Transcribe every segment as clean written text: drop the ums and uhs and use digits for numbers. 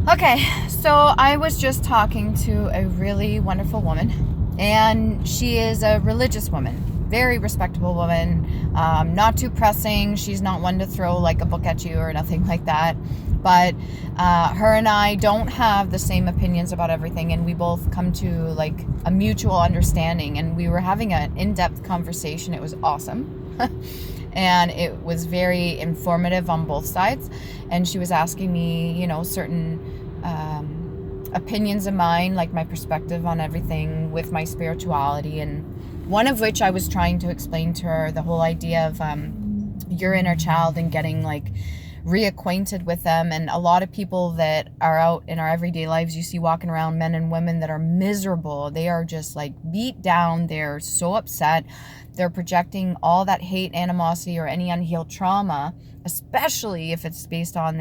Okay, so I was just talking to a really wonderful woman, and she is a religious woman, very respectable woman, not too pressing. She's not one to throw like a book at you or nothing like that, but her and I don't have the same opinions about everything, and we both come to like a mutual understanding, and we were having an in-depth conversation. It was awesome. And it was very informative on both sides. And she was asking me, certain opinions of mine, like my perspective on everything with my spirituality. And one of which I was trying to explain to her the whole idea of your inner child and getting like reacquainted with them. And a lot of people that are out in our everyday lives, you see walking around, men and women that are miserable. They are just like beat down. They're so upset. They're projecting all that hate, animosity, or any unhealed trauma, especially if it's based on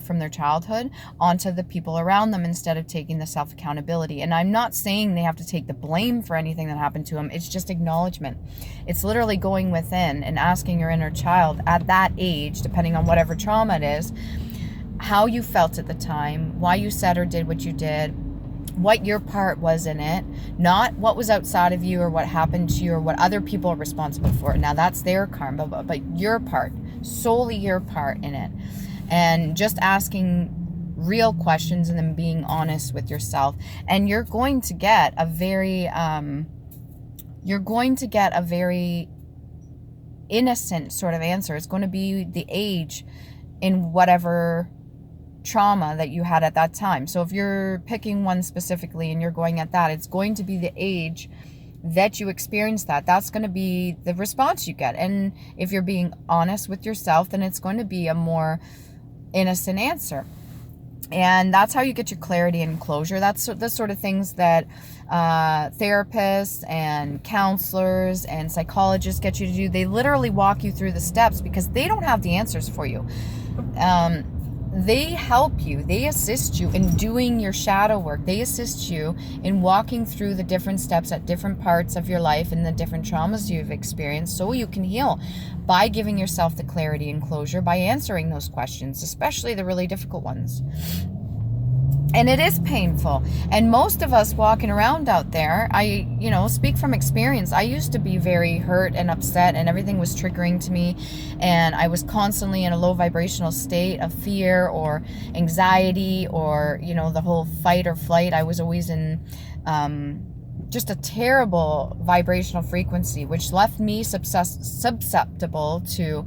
from their childhood, onto the people around them instead of taking the self-accountability. And I'm not saying they have to take the blame for anything that happened to them. It's just acknowledgement. It's literally going within and asking your inner child at that age, depending on whatever trauma it is, how you felt at the time, why you said or did what you did, what your part was in it, not what was outside of you or what happened to you or what other people are responsible for. Now that's their karma, but your part, solely your part in it. And just asking real questions and then being honest with yourself. And you're going to get a very innocent sort of answer. It's going to be the age in whatever trauma that you had at that time. So if you're picking one specifically and you're going at that, it's going to be the age that you experienced that. That's going to be the response you get. And if you're being honest with yourself, then it's going to be a more innocent answer. And that's how you get your clarity and closure. That's the sort of things that therapists and counselors and psychologists get you to do. They literally walk you through the steps because they don't have the answers for you. They help you. They assist you in doing your shadow work. They assist you in walking through the different steps at different parts of your life and the different traumas you've experienced so you can heal by giving yourself the clarity and closure, by answering those questions, especially the really difficult ones. And it is painful. And most of us walking around out there, I speak from experience. I used to be very hurt and upset and everything was triggering to me. And I was constantly in a low vibrational state of fear or anxiety or, the whole fight or flight. I was always in just a terrible vibrational frequency, which left me susceptible to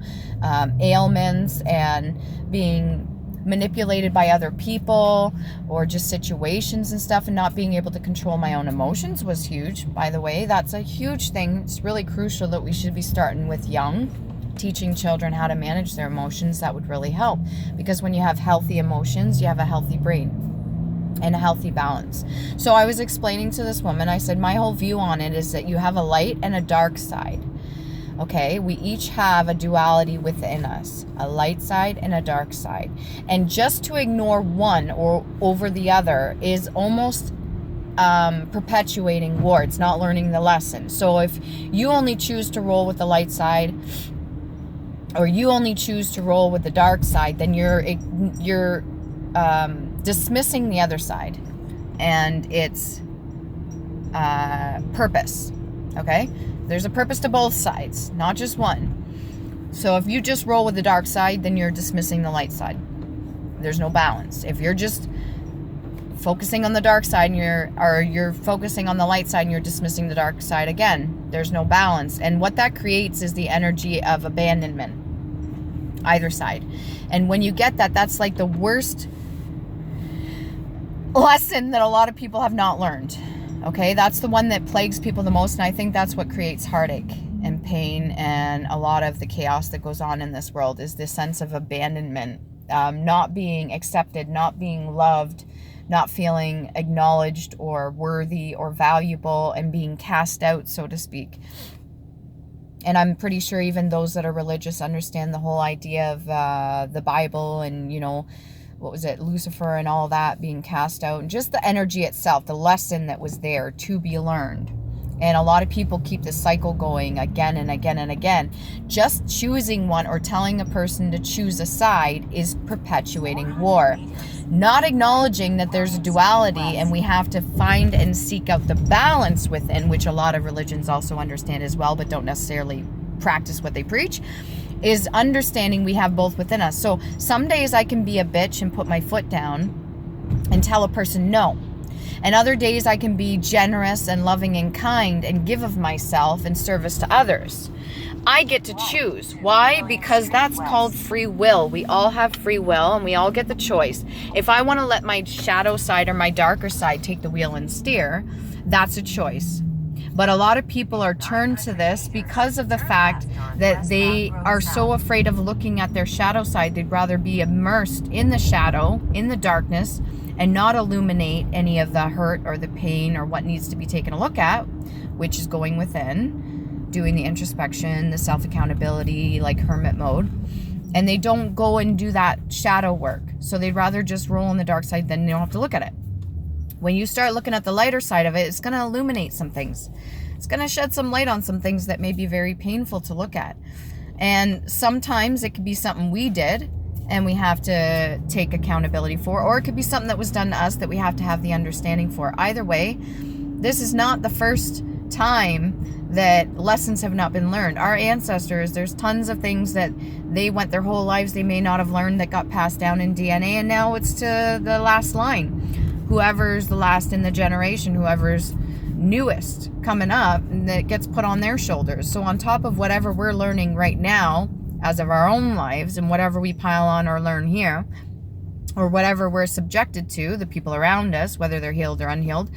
ailments and being manipulated by other people or just situations and stuff, and not being able to control my own emotions was huge. By the way, that's a huge thing. It's really crucial that we should be starting with young, teaching children how to manage their emotions. That would really help, because when you have healthy emotions, you have a healthy brain and a healthy balance. So I was explaining to this woman, I said, my whole view on it is that you have a light and a dark side. Okay, we each have a duality within us, a light side and a dark side. And just to ignore one or over the other is almost perpetuating war. It's not learning the lesson. So if you only choose to roll with the light side, or you only choose to roll with the dark side, then you're dismissing the other side and its purpose. Okay? There's a purpose to both sides, not just one. So if you just roll with the dark side, then you're dismissing the light side. There's no balance. If you're just focusing on the dark side and you're focusing on the light side and you're dismissing the dark side again, there's no balance. And what that creates is the energy of abandonment, either side. And when you get that, that's like the worst lesson that a lot of people have not learned. Okay, that's the one that plagues people the most, and I think that's what creates heartache and pain and a lot of the chaos that goes on in this world, is this sense of abandonment, not being accepted, not being loved, not feeling acknowledged or worthy or valuable, and being cast out, so to speak. And I'm pretty sure even those that are religious understand the whole idea of the Bible and, what was it, Lucifer and all that being cast out, and just the energy itself, the lesson that was there to be learned. And a lot of people keep this cycle going again and again and again. Just choosing one or telling a person to choose a side is perpetuating war. not acknowledging that there's a duality and we have to find and seek out the balance within, which a lot of religions also understand as well, but don't necessarily practice what they preach, is understanding we have both within us. So some days I can be a bitch and put my foot down and tell a person no. And other days I can be generous and loving and kind and give of myself in service to others. I get to choose. Why? Because that's called free will. We all have free will and we all get the choice. If I want to let my shadow side or my darker side take the wheel and steer, that's a choice. But a lot of people are turned to this because of the fact that they are so afraid of looking at their shadow side. They'd rather be immersed in the shadow, in the darkness, and not illuminate any of the hurt or the pain or what needs to be taken a look at, which is going within, doing the introspection, the self-accountability, like hermit mode. And they don't go and do that shadow work. So they'd rather just roll on the dark side, then they don't have to look at it. When you start looking at the lighter side of it, it's going to illuminate some things. It's going to shed some light on some things that may be very painful to look at. And sometimes it could be something we did and we have to take accountability for, or it could be something that was done to us that we have to have the understanding for. Either way, this is not the first time that lessons have not been learned. Our ancestors, there's tons of things that they went their whole lives they may not have learned that got passed down in DNA, and now it's to the last line. Whoever's the last in the generation, whoever's newest coming up, that gets put on their shoulders. So on top of whatever we're learning right now as of our own lives and whatever we pile on or learn here, or whatever we're subjected to, the people around us, whether they're healed or unhealed,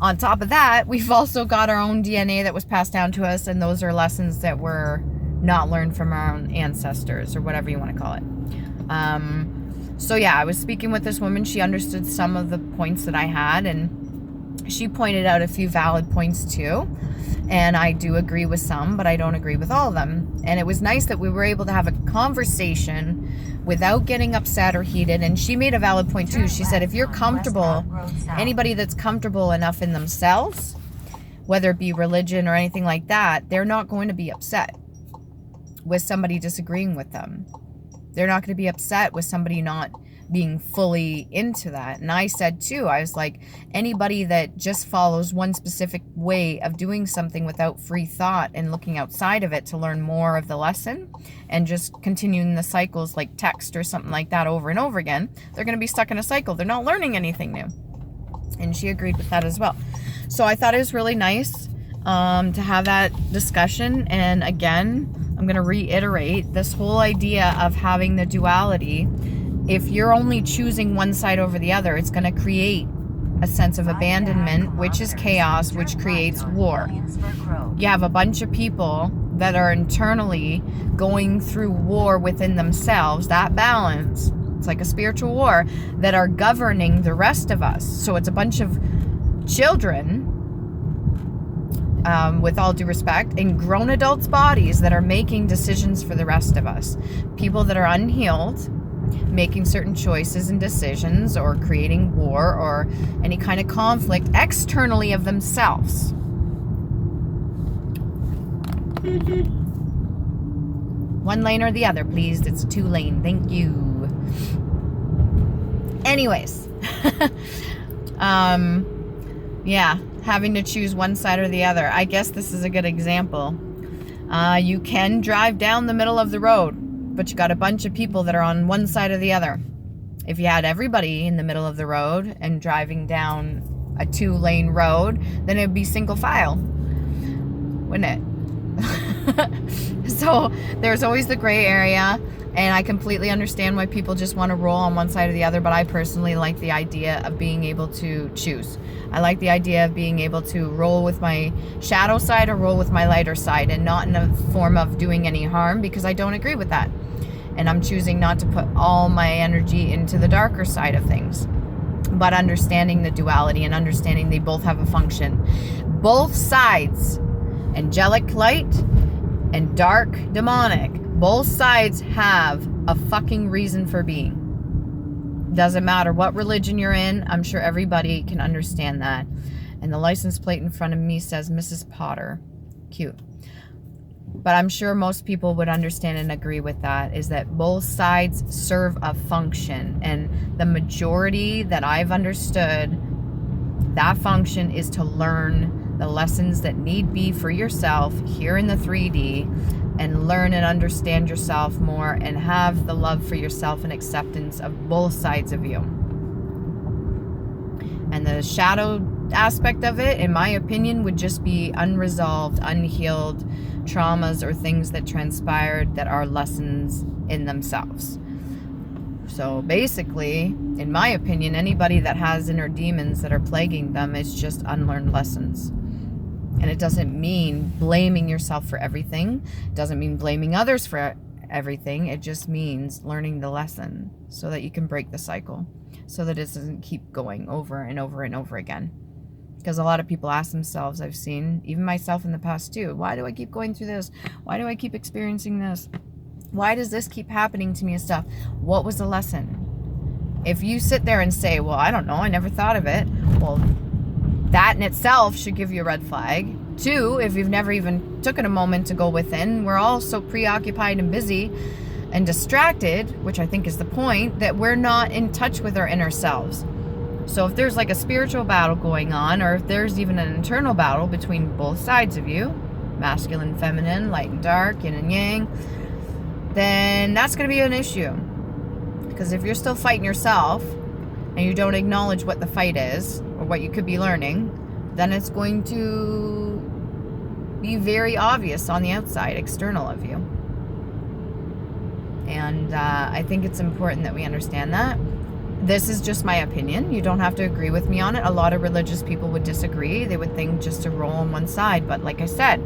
on top of that, we've also got our own DNA that was passed down to us, and those are lessons that were not learned from our own ancestors, or whatever you want to call it. So yeah, I was speaking with this woman. She understood some of the points that I had, and she pointed out a few valid points too. And I do agree with some, but I don't agree with all of them. And it was nice that we were able to have a conversation without getting upset or heated. And she made a valid point too. She said, if you're comfortable, anybody that's comfortable enough in themselves, whether it be religion or anything like that, they're not going to be upset with somebody disagreeing with them. They're not going to be upset with somebody not being fully into that. And I said too, I was like, anybody that just follows one specific way of doing something without free thought and looking outside of it to learn more of the lesson and just continuing the cycles like text or something like that over and over again, they're going to be stuck in a cycle. They're not learning anything new. And she agreed with that as well. So I thought it was really nice to have that discussion. And again, I'm going to reiterate this whole idea of having the duality. If you're only choosing one side over the other, it's going to create a sense of abandonment, which is chaos, which creates war. You have a bunch of people that are internally going through war within themselves, that balance, it's like a spiritual war, that are governing the rest of us. So it's a bunch of children, with all due respect, in grown adults' bodies that are making decisions for the rest of us. People that are unhealed, making certain choices and decisions, or creating war or any kind of conflict externally of themselves. One lane or the other, please. It's a 2-lane. Thank you. Anyways. Yeah, having to choose one side or the other. I guess this is a good example. You can drive down the middle of the road, but you got a bunch of people that are on one side or the other. If you had everybody in the middle of the road and driving down a 2-lane road, then it would be single file, wouldn't it? So there's always the gray area, and I completely understand why people just want to roll on one side or the other, but I personally like the idea of being able to choose. I like the idea of being able to roll with my shadow side or roll with my lighter side, and not in a form of doing any harm, because I don't agree with that. And I'm choosing not to put all my energy into the darker side of things. But understanding the duality and understanding they both have a function. Both sides, angelic light and dark demonic, both sides have a fucking reason for being. Doesn't matter what religion you're in, I'm sure everybody can understand that. And the license plate in front of me says Mrs. Potter. Cute. but I'm sure most people would understand and agree with that, is that both sides serve a function. And the majority that I've understood, that function is to learn the lessons that need be for yourself here in the 3D, and learn and understand yourself more, and have the love for yourself and acceptance of both sides of you. And the shadow aspect of it, in my opinion, would just be unresolved, unhealed traumas or things that transpired that are lessons in themselves. So basically, in my opinion, anybody that has inner demons that are plaguing them is just unlearned lessons. And it doesn't mean blaming yourself for everything. It doesn't mean blaming others for everything. It just means learning the lesson so that you can break the cycle, so that it doesn't keep going over and over and over again. Because a lot of people ask themselves, I've seen, even myself in the past too, why do I keep going through this? Why do I keep experiencing this? Why does this keep happening to me and stuff? What was the lesson? If you sit there and say, well, I don't know, I never thought of it. Well, that in itself should give you a red flag. 2, if you've never even taken a moment to go within, we're all so preoccupied and busy and distracted, which I think is the point, that we're not in touch with our inner selves. So if there's like a spiritual battle going on, or if there's even an internal battle between both sides of you, masculine, feminine, light and dark, yin and yang, then that's going to be an issue. Because if you're still fighting yourself and you don't acknowledge what the fight is or what you could be learning, then it's going to be very obvious on the outside, external of you. And I think it's important that we understand that. This is just my opinion. You don't have to agree with me on it. A lot of religious people would disagree. They would think just to roll on one side. But like I said,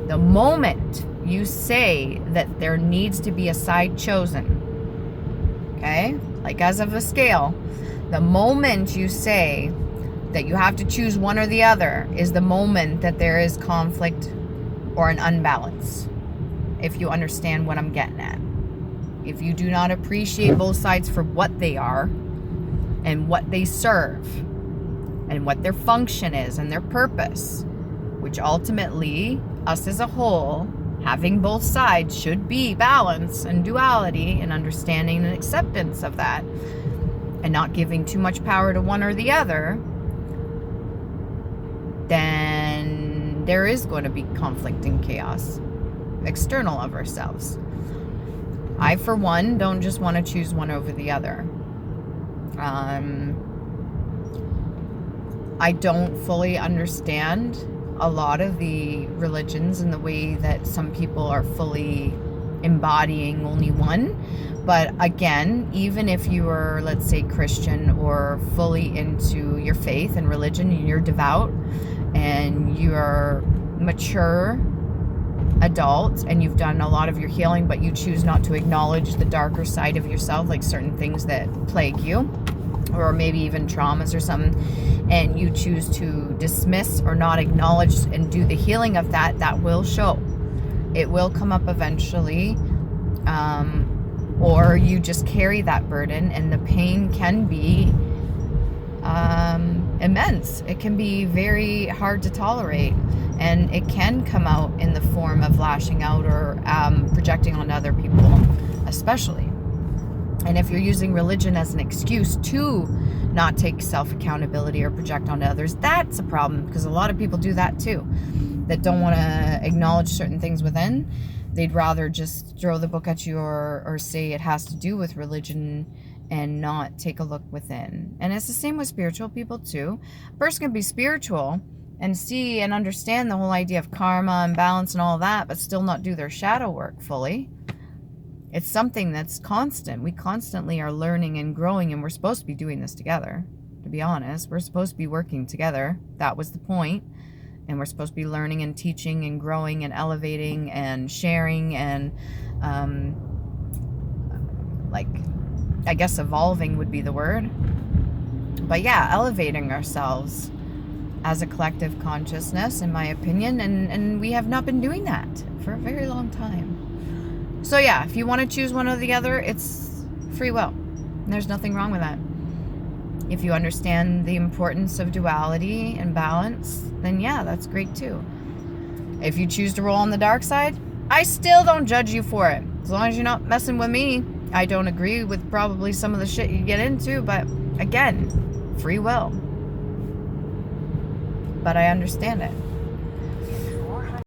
the moment you say that there needs to be a side chosen, okay, like as of a scale, the moment you say that you have to choose one or the other is the moment that there is conflict or an unbalance, if you understand what I'm getting at. If you do not appreciate both sides for what they are and what they serve and what their function is and their purpose, which ultimately, us as a whole, having both sides should be balance and duality and understanding and acceptance of that, and not giving too much power to one or the other, then there is going to be conflict and chaos external of ourselves. I, for one, don't just want to choose one over the other. I don't fully understand a lot of the religions and the way that some people are fully embodying only one. But again, even if you are, let's say, Christian or fully into your faith and religion, and you're devout and you're mature adult and you've done a lot of your healing, but you choose not to acknowledge the darker side of yourself, like certain things that plague you, or maybe even traumas or something, and you choose to dismiss or not acknowledge and do the healing of that, that will show. It will come up eventually, or you just carry that burden, and the pain can be immense. It can be very hard to tolerate, and it can come out in the form of lashing out or projecting on other people, especially. And if you're using religion as an excuse to not take self-accountability or project onto others, that's a problem, because a lot of people do that too, that don't want to acknowledge certain things within. They'd rather just throw the book at you or say it has to do with religion and not take a look within. And it's the same with spiritual people too. A person can be spiritual and see and understand the whole idea of karma and balance and all that, but still not do their shadow work fully. It's something that's constant. We constantly are learning and growing, and we're supposed to be doing this together, to be honest. We're supposed to be working together. That was the point. And we're supposed to be learning and teaching and growing and elevating and sharing and, I guess evolving would be the word. But yeah, elevating ourselves as a collective consciousness, in my opinion, and we have not been doing that for a very long time. So yeah, if you want to choose one or the other, it's free will. There's nothing wrong with that. If you understand the importance of duality and balance, then yeah, that's great too. If you choose to roll on the dark side, I still don't judge you for it. As long as you're not messing with me. I don't agree with probably some of the shit you get into, but again, free will. But I understand it.